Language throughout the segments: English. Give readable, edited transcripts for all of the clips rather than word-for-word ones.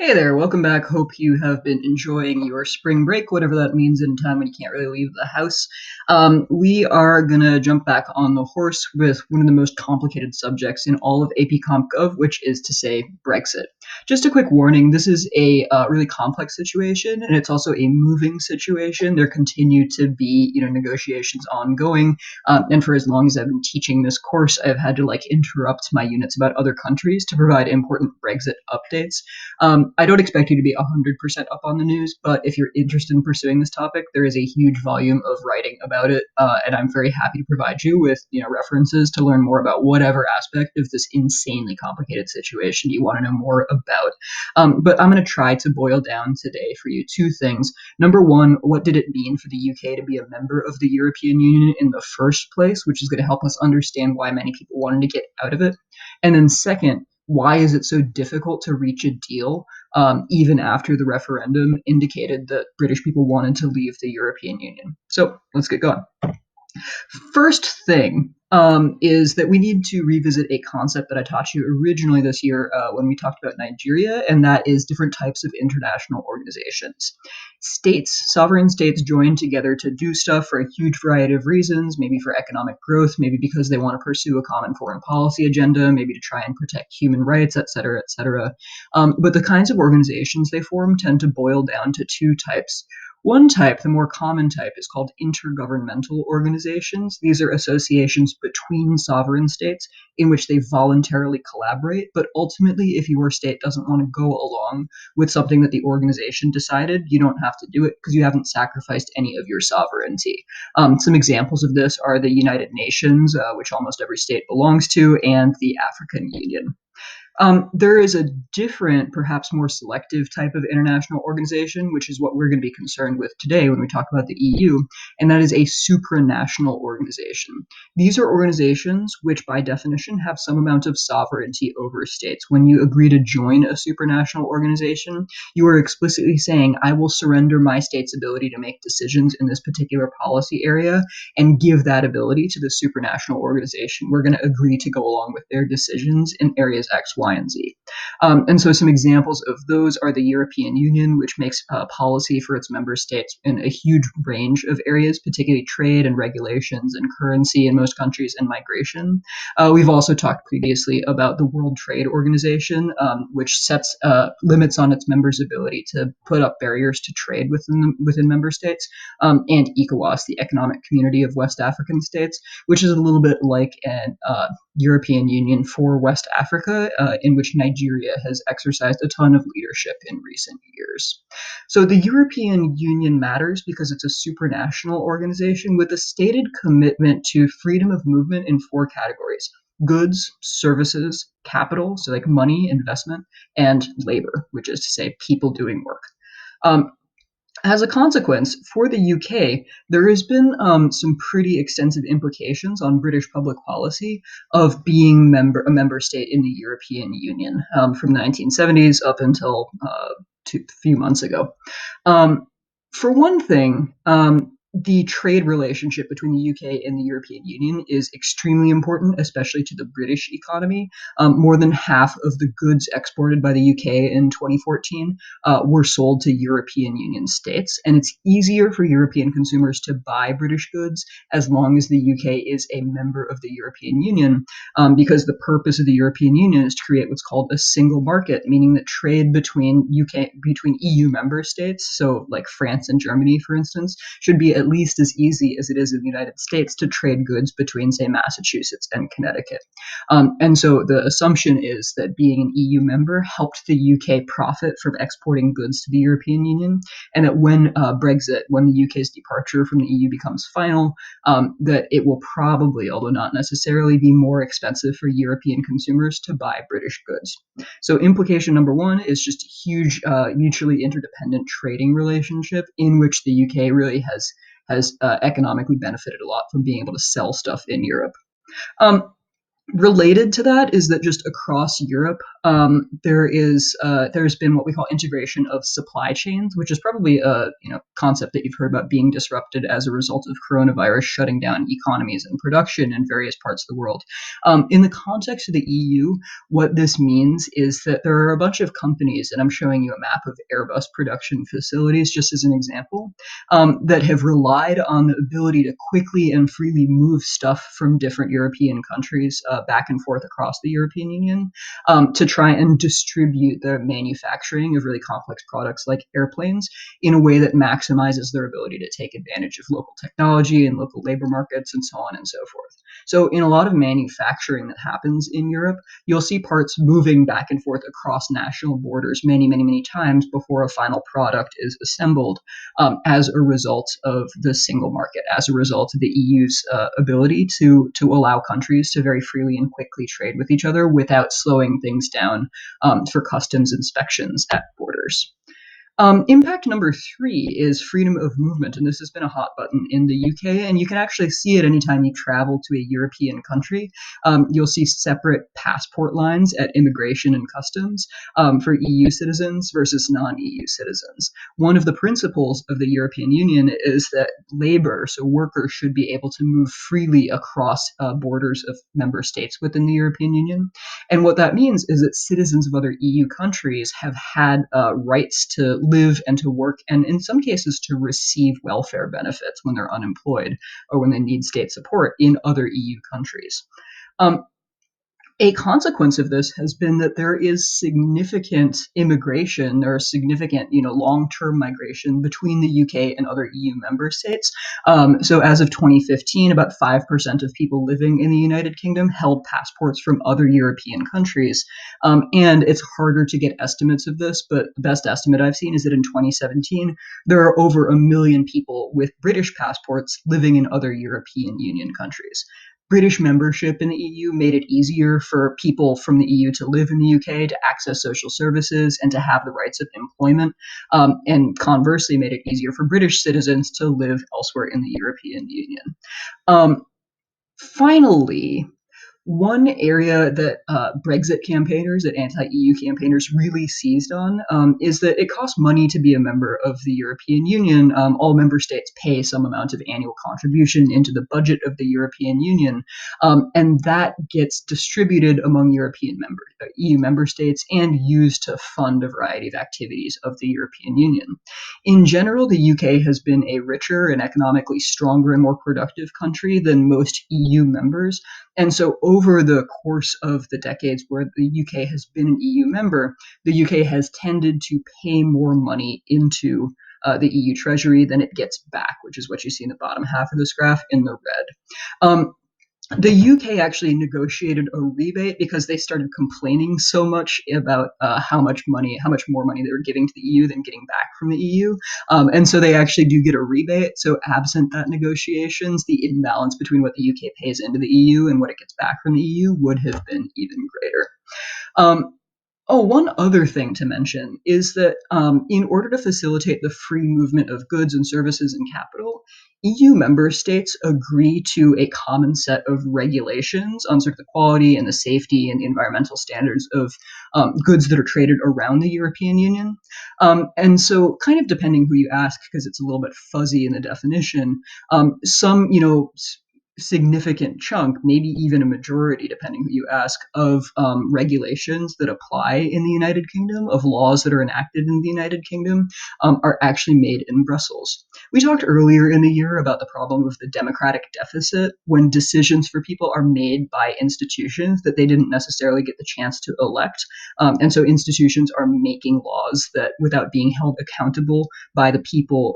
Hey there, welcome back. Hope you have been enjoying your spring break, whatever that means in a time when you can't really leave the house. We are going to jump back on the horse with one of the most complicated subjects in all of AP Comp Gov, which is to say Brexit. Just a quick warning, this is a really complex situation, and it's also a moving situation. There continue to be negotiations ongoing, and for as long as I've been teaching this course, I've had to interrupt my units about other countries to provide important Brexit updates. I don't expect you to be 100% up on the news, but if you're interested in pursuing this topic, there is a huge volume of writing about it, and I'm very happy to provide you with references to learn more about whatever aspect of this insanely complicated situation you want to know more about. But I'm going to try to boil down today for you two things. Number one, what did it mean for the UK to be a member of the European Union in the first place, which is going to help us understand why many people wanted to get out of it. And then second, why is it so difficult to reach a deal, even after the referendum indicated that British people wanted to leave the European Union? So let's get going. First thing is that we need to revisit a concept that I taught you originally this year when we talked about Nigeria, and that is different types of international organizations. States, sovereign states, join together to do stuff for a huge variety of reasons, maybe for economic growth, maybe because they want to pursue a common foreign policy agenda, maybe to try and protect human rights, et cetera, et cetera. But the kinds of organizations they form tend to boil down to two types. One type, the more common type, is called intergovernmental organizations. These are associations between sovereign states in which they voluntarily collaborate, but ultimately, if your state doesn't want to go along with something that the organization decided, you don't have to do it because you haven't sacrificed any of your sovereignty. Some examples of this are the United Nations, which almost every state belongs to, and the African Union. There is a different, perhaps more selective type of international organization, which is what we're going to be concerned with today when we talk about the EU, and that is a supranational organization. These are organizations which, by definition, have some amount of sovereignty over states. When you agree to join a supranational organization, you are explicitly saying, I will surrender my state's ability to make decisions in this particular policy area and give that ability to the supranational organization. We're going to agree to go along with their decisions in areas X, Y, and Z. And so some examples of those are the European Union, which makes policy for its member states in a huge range of areas, particularly trade and regulations and currency in most countries and migration. We've also talked previously about the World Trade Organization, which sets limits on its members' ability to put up barriers to trade within member states, and ECOWAS, the Economic Community of West African States, which is a little bit like an European Union for West Africa, in which Nigeria has exercised a ton of leadership in recent years. So the European Union matters because it's a supranational organization with a stated commitment to freedom of movement in four categories: goods, services, capital, so like money, investment, and labor, which is to say people doing work. As a consequence, for the UK, there has been some pretty extensive implications on British public policy of being a member state in the European Union, from the 1970s up until a few months ago. For one thing, the trade relationship between the UK and the European Union is extremely important, especially to the British economy. More than half of the goods exported by the UK in 2014 were sold to European Union states, and it's easier for European consumers to buy British goods as long as the UK is a member of the European Union, because the purpose of the European Union is to create what's called a single market, meaning that trade between EU member states, so like France and Germany, for instance, should be at least as easy as it is in the United States to trade goods between, say, Massachusetts and Connecticut. And so the assumption is that being an EU member helped the UK profit from exporting goods to the European Union, and that when Brexit, when the UK's departure from the EU becomes final, that it will probably, although not necessarily, be more expensive for European consumers to buy British goods. So implication number one is just a huge mutually interdependent trading relationship in which the UK really has economically benefited a lot from being able to sell stuff in Europe. Related to that is that just across Europe, there's been what we call integration of supply chains, which is probably a concept that you've heard about being disrupted as a result of coronavirus shutting down economies and production in various parts of the world. In the context of the EU, what this means is that there are a bunch of companies, and I'm showing you a map of Airbus production facilities just as an example, that have relied on the ability to quickly and freely move stuff from different European countries back and forth across the European Union to try and distribute the manufacturing of really complex products like airplanes in a way that maximizes their ability to take advantage of local technology and local labor markets and so on and so forth. So in a lot of manufacturing that happens in Europe, you'll see parts moving back and forth across national borders many times before a final product is assembled as a result of the single market, as a result of the EU's ability to allow countries to very freely and quickly trade with each other without slowing things down for customs inspections at borders. Impact number three is freedom of movement, and this has been a hot button in the UK, and you can actually see it anytime you travel to a European country. You'll see separate passport lines at immigration and customs for EU citizens versus non-EU citizens. One of the principles of the European Union is that labor, so workers, should be able to move freely across borders of member states within the European Union. And what that means is that citizens of other EU countries have had rights to live and to work, and in some cases to receive welfare benefits when they're unemployed or when they need state support in other EU countries. A consequence of this has been that there is significant immigration or significant, long-term migration between the UK and other EU member states. So as of 2015, about 5% of people living in the United Kingdom held passports from other European countries. And it's harder to get estimates of this, but the best estimate I've seen is that in 2017, there are over 1 million people with British passports living in other European Union countries. British membership in the EU made it easier for people from the EU to live in the UK, to access social services, and to have the rights of employment, and conversely made it easier for British citizens to live elsewhere in the European Union. Finally, one area that Brexit campaigners, that anti-EU campaigners really seized on is that it costs money to be a member of the European Union. All member states pay some amount of annual contribution into the budget of the European Union, and that gets distributed among EU member states and used to fund a variety of activities of the European Union. In general, the UK has been a richer and economically stronger and more productive country than most EU members. And so over the course of the decades where the UK has been an EU member, the UK has tended to pay more money into the EU Treasury than it gets back, which is what you see in the bottom half of this graph in the red. The UK actually negotiated a rebate because they started complaining so much about how much more money they were giving to the EU than getting back from the EU. And so they actually do get a rebate. So absent that negotiations, the imbalance between what the UK pays into the EU and what it gets back from the EU would have been even greater. One other thing to mention is that in order to facilitate the free movement of goods and services and capital, EU member states agree to a common set of regulations on sort of the quality and the safety and the environmental standards of goods that are traded around the European Union. And so kind of depending who you ask, because it's a little bit fuzzy in the definition, some, significant chunk, maybe even a majority, depending who you ask, of regulations that apply in the United Kingdom, of laws that are enacted in the United Kingdom, are actually made in Brussels. We talked earlier in the year about the problem of the democratic deficit when decisions for people are made by institutions that they didn't necessarily get the chance to elect. And so institutions are making laws that without being held accountable by the people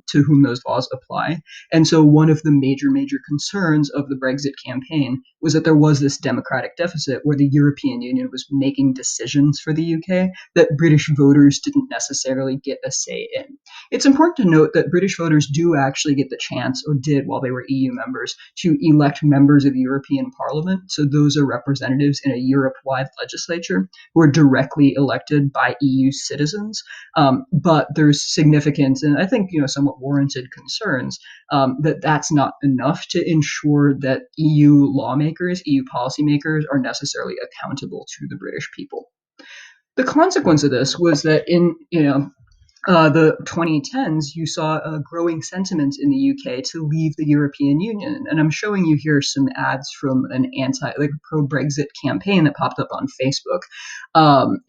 to whom those laws apply. And so one of the major concerns of the Brexit campaign was that there was this democratic deficit where the European Union was making decisions for the UK that British voters didn't necessarily get a say in. It's important to note that British voters do actually get the chance, or did while they were EU members, to elect members of the European Parliament. So those are representatives in a Europe-wide legislature who are directly elected by EU citizens. But there's significant, and I think somewhat warranted concerns that that's not enough to ensure that EU lawmakers, EU policymakers are necessarily accountable to the British people. The consequence of this was that in the 2010s, you saw a growing sentiment in the UK to leave the European Union. And I'm showing you here some ads from an like pro-Brexit campaign that popped up on Facebook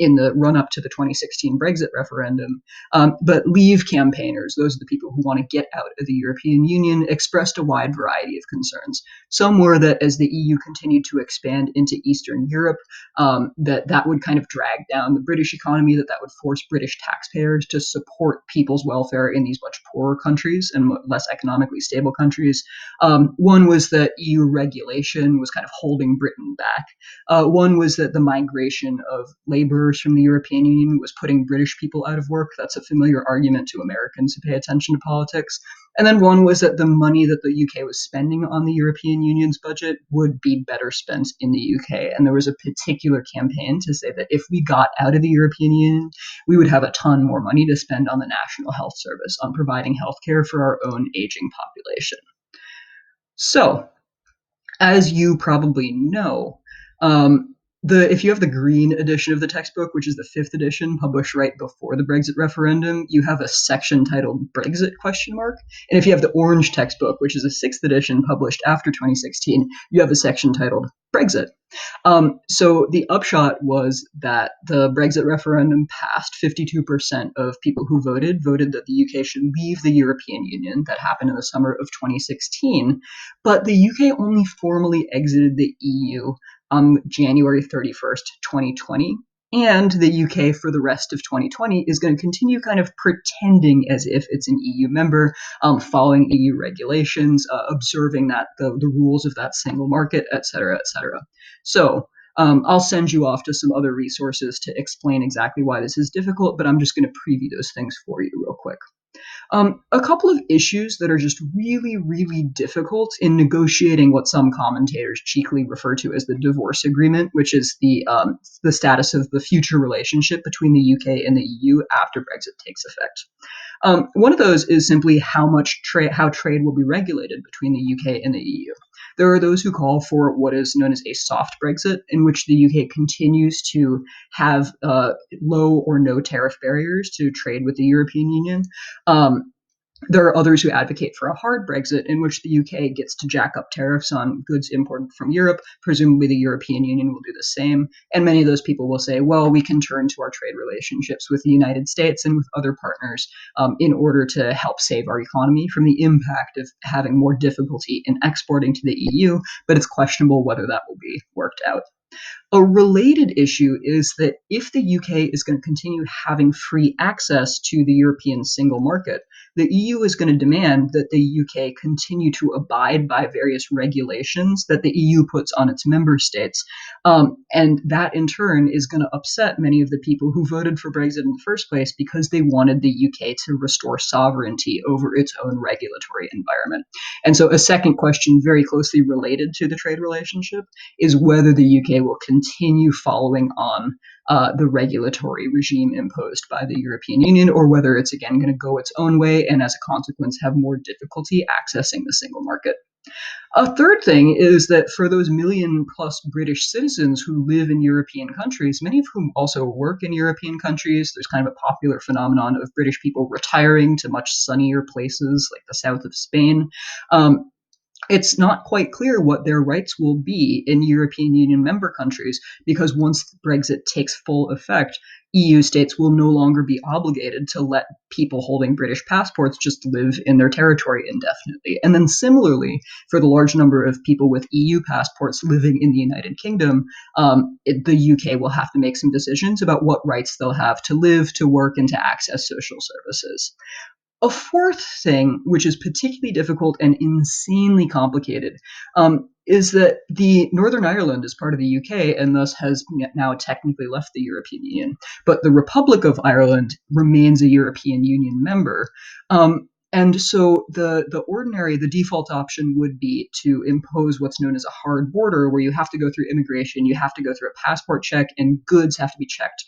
in the run-up to the 2016 Brexit referendum. But Leave campaigners, those are the people who want to get out of the European Union, expressed a wide variety of concerns. Some were that as the EU continued to expand into Eastern Europe, that would kind of drag down the British economy, that would force British taxpayers to support people's welfare in these much poorer countries and less economically stable countries. One was that EU regulation was kind of holding Britain back. One was that the migration of laborers from the European Union was putting British people out of work. That's a familiar argument to Americans who pay attention to politics. And then one was that the money that the UK was spending on the European Union's budget would be better spent in the UK. And there was a particular campaign to say that if we got out of the European Union, we would have a ton more money to spend on the National Health Service, on providing healthcare for our own aging population. So, as you probably know, if you have the green edition of the textbook, which is the 5th edition, published right before the Brexit referendum, you have a section titled Brexit ? And if you have the orange textbook, which is a 6th edition, published after 2016, you have a section titled Brexit. So the upshot was that the Brexit referendum passed. 52% of people who voted that the UK should leave the European Union. That happened in the summer of 2016. But the UK only formally exited the EU on January 31st, 2020. And the UK for the rest of 2020 is going to continue kind of pretending as if it's an EU member, following EU regulations, observing that the rules of that single market, et cetera, et cetera. So I'll send you off to some other resources to explain exactly why this is difficult, but I'm just going to preview those things for you real quick. A couple of issues that are just really, really difficult in negotiating what some commentators cheekily refer to as the divorce agreement, which is the status of the future relationship between the UK and the EU after Brexit takes effect. One of those is simply how trade will be regulated between the UK and the EU. There are those who call for what is known as a soft Brexit, in which the UK continues to have low or no tariff barriers to trade with the European Union. There are others who advocate for a hard Brexit, in which the UK gets to jack up tariffs on goods imported from Europe. Presumably the European Union will do the same. And many of those people will say, well, we can turn to our trade relationships with the United States and with other partners in order to help save our economy from the impact of having more difficulty in exporting to the EU, but it's questionable whether that will be worked out. A related issue is that if the UK is going to continue having free access to the European single market, the EU is going to demand that the UK continue to abide by various regulations that the EU puts on its member states. And that in turn is going to upset many of the people who voted for Brexit in the first place because they wanted the UK to restore sovereignty over its own regulatory environment. And so a second question very closely related to the trade relationship is whether the UK will continue following on the regulatory regime imposed by the European Union, or whether it's again going to go its own way and as a consequence have more difficulty accessing the single market. A third thing is that for those million plus British citizens who live in European countries, many of whom also work in European countries, there's kind of a popular phenomenon of British people retiring to much sunnier places like the south of Spain. It's not quite clear what their rights will be in European Union member countries, because once Brexit takes full effect, EU states will no longer be obligated to let people holding British passports just live in their territory indefinitely. And then similarly, for the large number of people with EU passports living in the United Kingdom, the UK will have to make some decisions about what rights they'll have to live, to work, and to access social services. A fourth thing, which is particularly difficult and insanely complicated, is that the Northern Ireland is part of the UK and thus has now technically left the European Union. But the Republic of Ireland remains a European Union member. And so the default option would be to impose what's known as a hard border, where you have to go through immigration, you have to go through a passport check, and goods have to be checked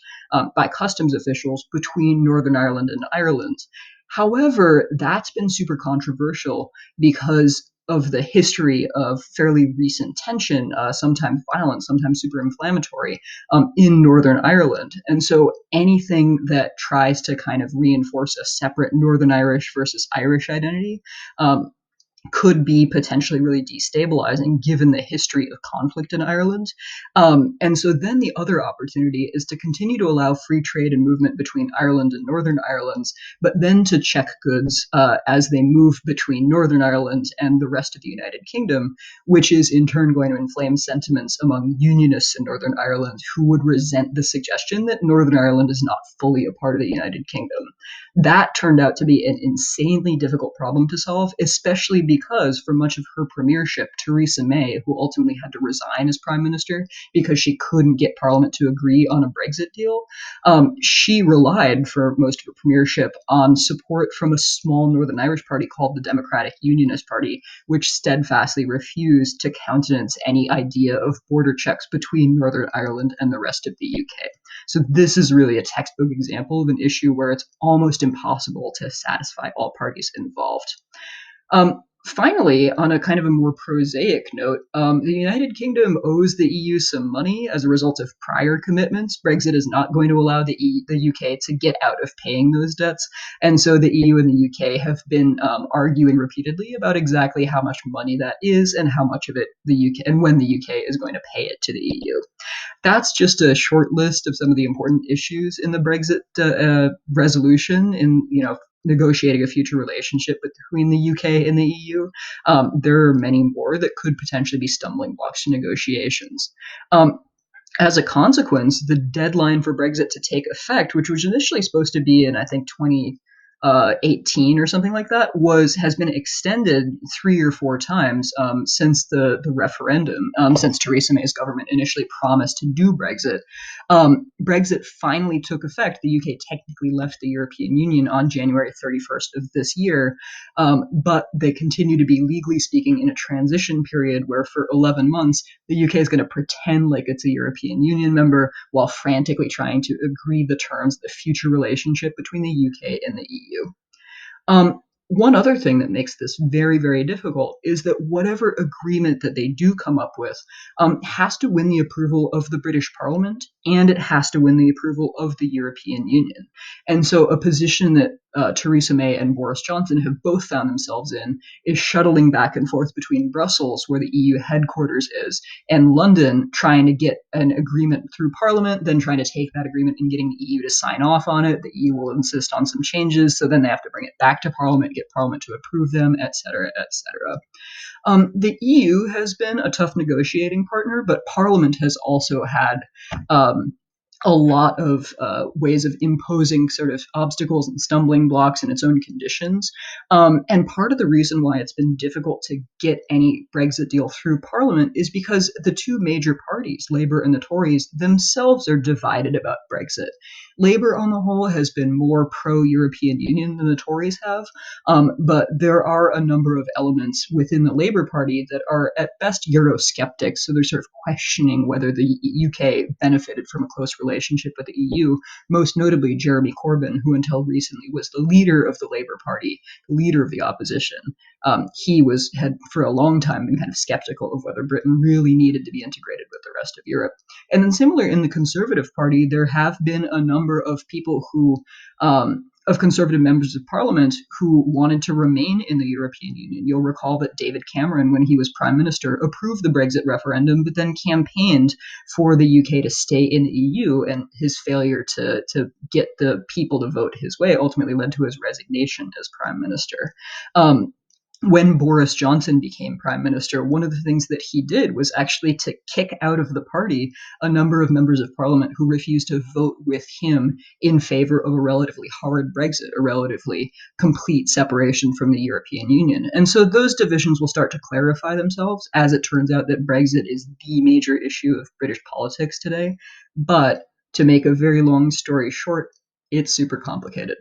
by customs officials between Northern Ireland and Ireland. However, that's been super controversial because of the history of fairly recent tension, sometimes violent, sometimes super inflammatory, in Northern Ireland. And so anything that tries to kind of reinforce a separate Northern Irish versus Irish identity um, could be potentially really destabilizing given the history of conflict in Ireland. And so then the other opportunity is to continue to allow free trade and movement between Ireland and Northern Ireland, but then to check goods as they move between Northern Ireland and the rest of the United Kingdom, which is in turn going to inflame sentiments among unionists in Northern Ireland who would resent the suggestion that Northern Ireland is not fully a part of the United Kingdom. That turned out to be an insanely difficult problem to solve, especially because for much of her premiership, Theresa May, who ultimately had to resign as prime minister because she couldn't get Parliament to agree on a Brexit deal, she relied for most of her premiership on support from a small Northern Irish party called the Democratic Unionist Party, which steadfastly refused to countenance any idea of border checks between Northern Ireland and the rest of the UK. So this is really a textbook example of an issue where it's almost impossible to satisfy all parties involved. Finally, on a kind of a more prosaic note, the United Kingdom owes the EU some money as a result of prior commitments. Brexit is not going to allow the UK to get out of paying those debts. And so the EU and the UK have been arguing repeatedly about exactly how much money that is and how much of it the UK and when the UK is going to pay it to the EU. That's just a short list of some of the important issues in the Brexit resolution in, negotiating a future relationship between the UK and the EU. There are many more that could potentially be stumbling blocks to negotiations. Um, as a consequence, the deadline for Brexit to take effect, which was initially supposed to be in, I think, 2018 or something like that, has been extended 3 or 4 times since the referendum, since Theresa May's government initially promised to do Brexit. Brexit finally took effect. The UK technically left the European Union on January 31st of this year, but they continue to be, legally speaking, in a transition period where for 11 months, the UK is going to pretend like it's a European Union member while frantically trying to agree the terms of the future relationship between the UK and the EU. One other thing that makes this very, very difficult is that whatever agreement that they do come up with has to win the approval of the British Parliament, and it has to win the approval of the European Union. And so a position that Theresa May and Boris Johnson have both found themselves in is shuttling back and forth between Brussels, where the EU headquarters is, and London, trying to get an agreement through Parliament, then trying to take that agreement and getting the EU to sign off on it. The EU will insist on some changes, so then they have to bring it back to Parliament, get Parliament to approve them, etc., etc. The EU has been a tough negotiating partner, but Parliament has also had a lot of ways of imposing sort of obstacles and stumbling blocks in its own conditions. And part of the reason why it's been difficult to get any Brexit deal through Parliament is because the two major parties, Labour and the Tories, themselves are divided about Brexit. Labour, on the whole, has been more pro-European Union than the Tories have, but there are a number of elements within the Labour Party that are at best Eurosceptics, so they're sort of questioning whether the UK benefited from a close relationship with the EU, most notably Jeremy Corbyn, who until recently was the leader of the Labour Party, the leader of the opposition. He had for a long time been kind of skeptical of whether Britain really needed to be integrated with the rest of Europe. And then similar in the Conservative Party, there have been a number of people of Conservative members of Parliament who wanted to remain in the European Union. You'll recall that David Cameron, when he was Prime Minister, approved the Brexit referendum, but then campaigned for the UK to stay in the EU, and his failure to get the people to vote his way ultimately led to his resignation as Prime Minister. When Boris Johnson became prime minister, one of the things that he did was actually to kick out of the party a number of members of parliament who refused to vote with him in favor of a relatively hard Brexit, a relatively complete separation from the European Union. And so those divisions will start to clarify themselves as it turns out that Brexit is the major issue of British politics today. But to make a very long story short, it's super complicated.